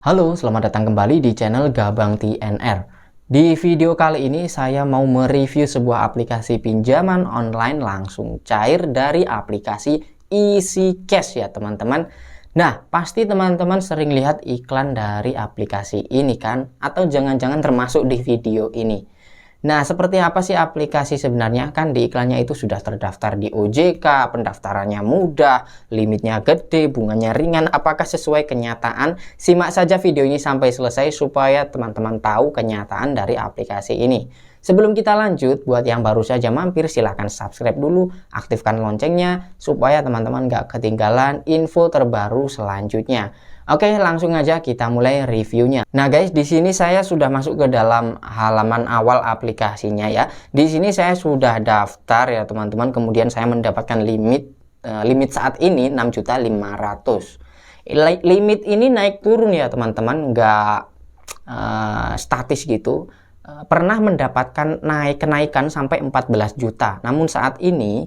Halo, selamat datang kembali di channel Gabang TNR. Di video kali ini saya mau mereview sebuah aplikasi pinjaman online langsung cair dari aplikasi EasyCash ya teman-teman. Nah, pasti teman-teman sering lihat iklan dari aplikasi ini kan? Atau jangan-jangan termasuk di video ini. Nah, seperti apa sih aplikasi sebenarnya? Kan di iklannya itu sudah terdaftar di OJK, pendaftarannya mudah, limitnya gede, bunganya ringan. Apakah sesuai kenyataan? Simak saja video ini sampai selesai supaya teman-teman tahu kenyataan dari aplikasi ini. Sebelum kita lanjut, buat yang baru saja mampir, silahkan subscribe dulu, aktifkan loncengnya, supaya teman-teman nggak ketinggalan info terbaru selanjutnya. Oke, langsung aja kita mulai reviewnya. Nah guys, di sini saya sudah masuk ke dalam halaman awal aplikasinya ya. Di sini saya sudah daftar ya teman-teman. Kemudian saya mendapatkan limit saat ini 6.500.000. Limit ini naik turun ya teman-teman, nggak statis gitu. Pernah mendapatkan kenaikan sampai 14 juta. Namun saat ini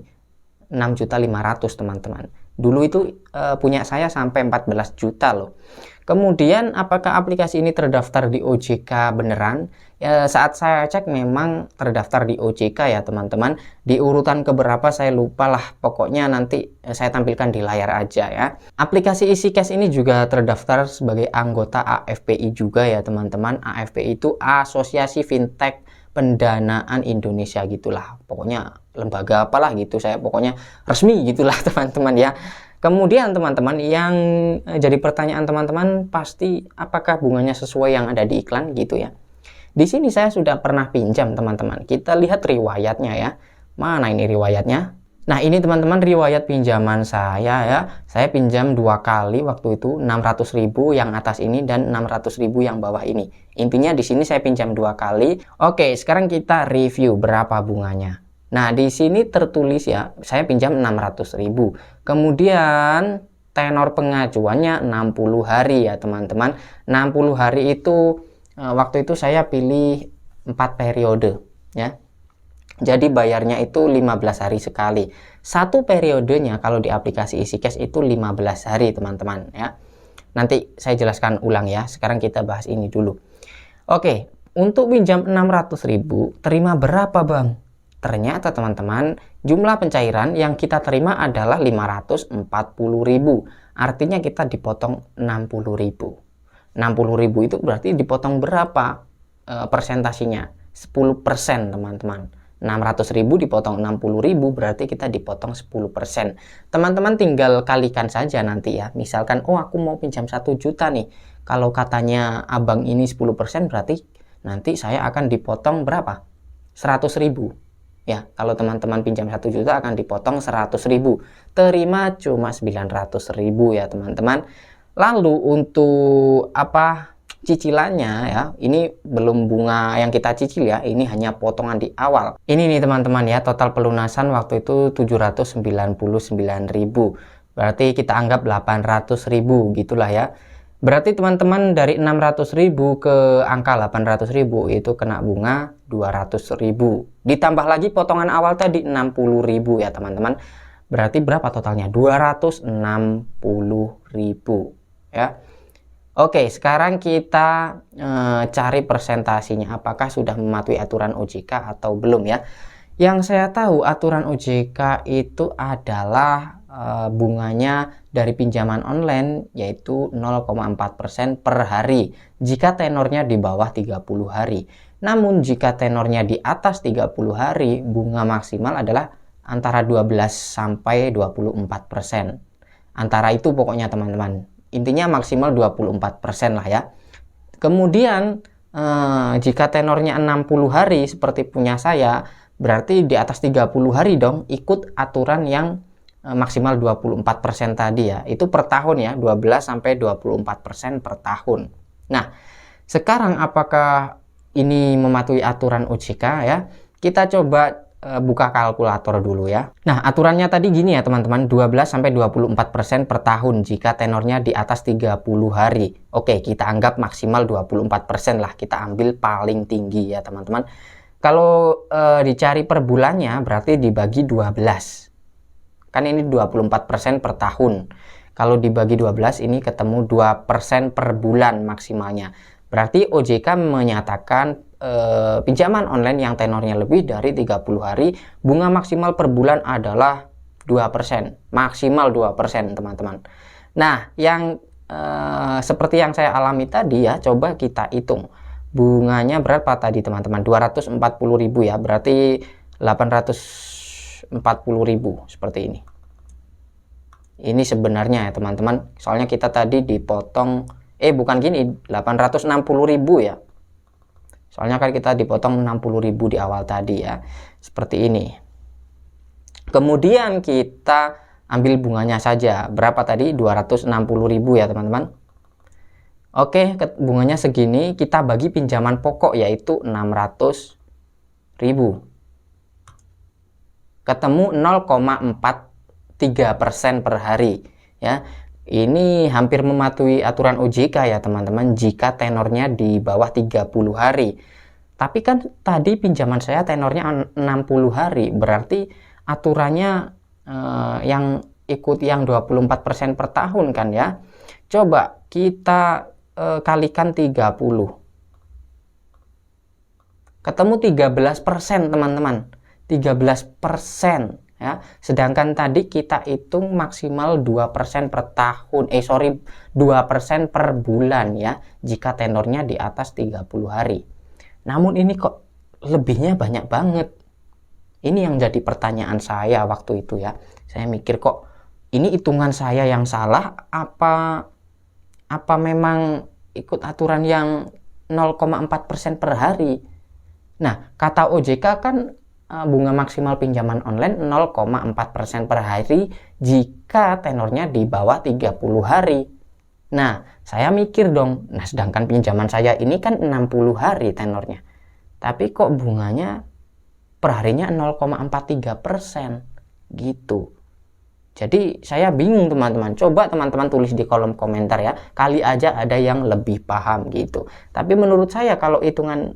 6.500.000 teman-teman. Dulu itu punya saya sampai 14 juta loh. Kemudian apakah aplikasi ini terdaftar di OJK beneran? Saat saya cek memang terdaftar di OJK ya teman-teman. Di urutan keberapa saya lupa lah. Pokoknya nanti saya tampilkan di layar aja ya. Aplikasi EasyCash ini juga terdaftar sebagai anggota AFPI juga ya teman-teman. AFPI itu Asosiasi Fintech Pendanaan Indonesia gitulah, pokoknya lembaga apalah gitu, saya pokoknya resmi gitulah teman-teman ya. Kemudian teman-teman yang jadi pertanyaan teman-teman pasti apakah bunganya sesuai yang ada di iklan gitu ya. Di sini saya sudah pernah pinjam teman-teman, kita lihat riwayatnya ya. Mana ini riwayatnya? Nah ini teman-teman riwayat pinjaman saya ya. Saya pinjam 2 kali waktu itu, 600.000 yang atas ini dan 600.000 yang bawah ini. Intinya di sini saya pinjam 2 kali. Oke, sekarang kita review berapa bunganya. Nah di sini tertulis ya, saya pinjam 600.000. Kemudian tenor pengajuannya 60 hari ya teman-teman. 60 hari itu waktu itu saya pilih 4 periode ya. Jadi bayarnya itu 15 hari sekali. Satu periodenya kalau di aplikasi EasyCash itu 15 hari teman-teman ya. Nanti saya jelaskan ulang ya. Sekarang kita bahas ini dulu. Oke, untuk pinjam 600.000 terima berapa bang? Ternyata teman-teman jumlah pencairan yang kita terima adalah 540.000. Artinya kita dipotong 60.000. 60.000 itu berarti dipotong berapa persentasinya? 10% teman-teman. 600.000 dipotong 60.000 berarti kita dipotong 10%. Teman-teman tinggal kalikan saja nanti ya. Misalkan, oh aku mau pinjam 1 juta nih. Kalau katanya abang ini 10% berarti nanti saya akan dipotong berapa? 100.000. Ya, kalau teman-teman pinjam 1 juta akan dipotong 100.000. Terima cuma 900.000 ya teman-teman. Lalu untuk cicilannya ya, ini belum bunga yang kita cicil ya, ini hanya potongan di awal. Ini nih teman-teman ya, total pelunasan waktu itu 799.000. Berarti kita anggap 800.000 gitulah ya. Berarti teman-teman dari 600.000 ke angka 800.000 itu kena bunga 200.000. Ditambah lagi potongan awal tadi 60.000 ya teman-teman. Berarti berapa totalnya? 260.000 ya. Oke, sekarang kita cari persentasinya. Apakah sudah mematuhi aturan OJK atau belum ya? Yang saya tahu aturan OJK itu adalah bunganya dari pinjaman online yaitu 0,4% per hari jika tenornya di bawah 30 hari. Namun jika tenornya di atas 30 hari, bunga maksimal adalah antara 12 sampai 24%. Antara itu pokoknya teman-teman. Intinya maksimal 24% lah ya. Kemudian jika tenornya 60 hari seperti punya saya, berarti di atas 30 hari dong ikut aturan yang maksimal 24% tadi ya. Itu per tahun ya, 12 sampai 24% per tahun. Nah, sekarang apakah ini mematuhi aturan OJK ya? Kita coba buka kalkulator dulu ya. Nah, aturannya tadi gini ya teman-teman, 12 sampai 24% per tahun jika tenornya di atas 30 hari. Oke, kita anggap maksimal 24% lah, kita ambil paling tinggi ya teman-teman. Kalau dicari per bulannya berarti dibagi 12. Kan ini 24% per tahun. Kalau dibagi 12 ini ketemu 2% per bulan maksimalnya. Berarti OJK menyatakan pinjaman online yang tenornya lebih dari 30 hari, bunga maksimal per bulan adalah 2%, maksimal 2% teman-teman. Nah, yang seperti yang saya alami tadi ya, coba kita hitung. Bunganya berapa tadi teman-teman? 240.000 ya, berarti 840.000 seperti ini. Ini sebenarnya ya teman-teman, soalnya kita tadi dipotong, bukan gini, 860.000 ya. Soalnya kan kita dipotong 60.000 di awal tadi ya, seperti ini. Kemudian kita ambil bunganya saja, berapa tadi? 260.000 ya teman-teman. Oke, bunganya segini, kita bagi pinjaman pokok yaitu 600.000. Ketemu 0,43% per hari ya. Ini hampir mematuhi aturan OJK ya teman-teman, jika tenornya di bawah 30 hari. Tapi kan tadi pinjaman saya tenornya 60 hari, berarti aturannya yang ikut yang 24% per tahun kan ya. Coba kita kalikan 30. Ketemu 13% teman-teman. 13% ya. Sedangkan tadi kita hitung maksimal 2% per tahun. 2% per bulan ya, jika tenornya di atas 30 hari. Namun ini kok lebihnya banyak banget. Ini yang jadi pertanyaan saya waktu itu ya. Saya mikir kok ini hitungan saya yang salah apa memang ikut aturan yang 0,4% per hari. Nah, kata OJK kan bunga maksimal pinjaman online 0,4% per hari jika tenornya di bawah 30 hari. Nah, saya mikir dong, nah sedangkan pinjaman saya ini kan 60 hari tenornya. Tapi kok bunganya per harinya 0,43% gitu. Jadi saya bingung teman-teman. Coba teman-teman tulis di kolom komentar ya. Kali aja ada yang lebih paham gitu. Tapi menurut saya kalau hitungan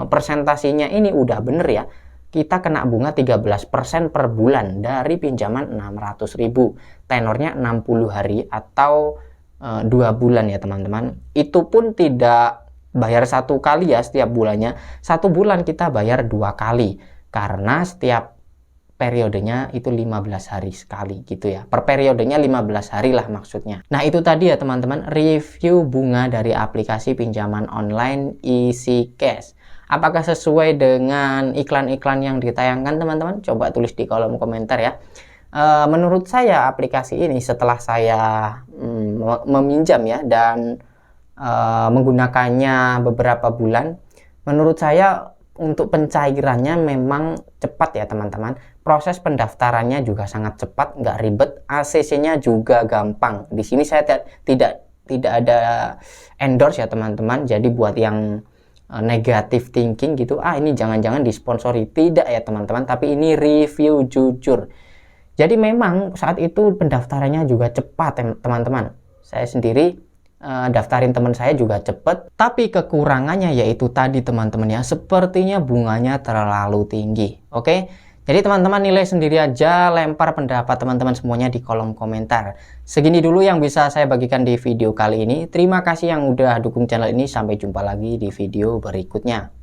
persentasinya ini udah bener ya. Kita kena bunga 13% per bulan dari pinjaman 600.000. Tenornya 60 hari atau 2 bulan ya teman-teman. Itu pun tidak bayar satu kali ya setiap bulannya. Satu bulan kita bayar 2 kali. Karena setiap periodenya itu 15 hari sekali gitu ya. Per periodenya 15 hari lah maksudnya. Nah itu tadi ya teman-teman, review bunga dari aplikasi pinjaman online Easy Cash. Apakah sesuai dengan iklan-iklan yang ditayangkan teman-teman? Coba tulis di kolom komentar ya. Menurut saya aplikasi ini setelah saya meminjam ya dan menggunakannya beberapa bulan, menurut saya untuk pencairannya memang cepat ya teman-teman. Proses pendaftarannya juga sangat cepat, nggak ribet. ACC-nya juga gampang. Di sini saya tidak ada endorse ya teman-teman. Jadi buat yang negative thinking gitu, ini jangan-jangan disponsori, tidak ya teman-teman. Tapi ini review jujur. Jadi memang saat itu pendaftarannya juga cepat teman-teman. Saya sendiri daftarin teman saya juga cepet, tapi kekurangannya yaitu tadi teman-teman ya, sepertinya bunganya terlalu tinggi. Oke, jadi teman-teman nilai sendiri aja, lempar pendapat teman-teman semuanya di kolom komentar. Segini dulu yang bisa saya bagikan di video kali ini. Terima kasih yang udah dukung channel ini, sampai jumpa lagi di video berikutnya.